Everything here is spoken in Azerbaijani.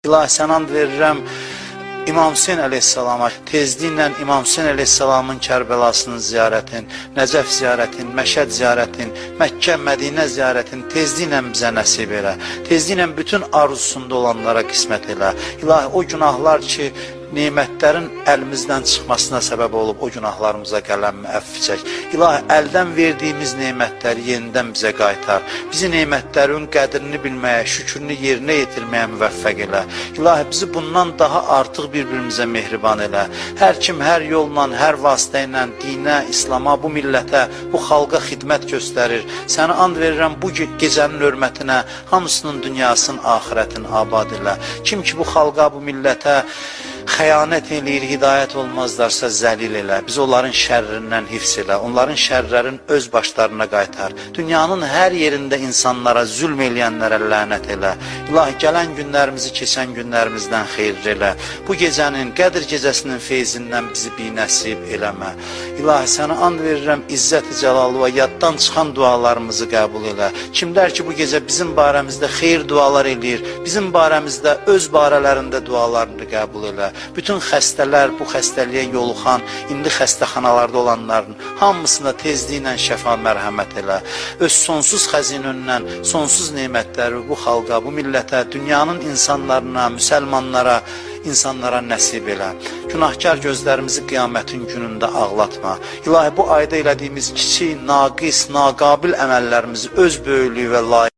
İlahi, sən and verirəm İmam Hüseyin əleyhissalama, tezliklə İmam Hüseyin əleyhissalamın Kərbəlasının ziyarətin, Nəcəf ziyarətin, Məşəd ziyarətin, Məkkə, Mədinə ziyarətin tezliklə bizə nəsib elə. Tezliklə bütün arzusunda olanlara qismət elə. İlahi, o günahlar ki, nemətlərin əlimizdən çıxmasına səbəb olub, o günahlarımıza qələmmi əfv çək. İlahi, əldən verdiyimiz nemətləri yenidən bizə qaytar. Bizi nemətlərin qədrini bilməyə, şükrünü yerinə yetirməyə müvəffəq elə. İlahi, bizi bundan daha artıq bir-birimizə mehriban elə. Hər kim, hər yolla, hər vasitə ilə dinə, İslama, bu millətə, bu xalqa xidmət göstərir. Səni and verirəm bu gecənin hörmətinə, hamısının dünyasının, axirətin abad elə. Kim ki, bu xalqa, bu millətə xəyanət eləyir, hidayət olmazlarsa zəlil elə. Biz onların şərrindən hifz elə, onların şərrlərin öz başlarına qaytar. Dünyanın hər yerində insanlara, zülm eləyənlərə lənət elə. İlahi, gələn günlərimizi keçən günlərimizdən xeyir elə. Bu gecənin, Qədr gecəsinin feyzindən bizi binəsib eləmə. İlahi, sənə and verirəm, İzzət-i Cəlalıva yaddan çıxan dualarımızı qəbul elə. Kimlər ki, bu gecə bizim barəmizdə xeyir dualar eləyir, bizim barəmizdə öz barələrində dualarını qəbul elə. Bütün xəstələr, bu xəstəliyə yoluxan, indi xəstəxanalarda olanların hamısına tezliklə şəfa mərhəmət elə. Öz sonsuz xəzinəndən, sonsuz nemətləri bu xalqa, bu millətə, dünyanın insanlarına, müsəlmanlara, insanlara nəsib elə. Günahkar gözlərimizi qiyamətin günündə ağlatma. İlahi, bu ayda elədiyimiz kiçik, naqis, naqabil əməllərimizi öz böyüklüyü və layiq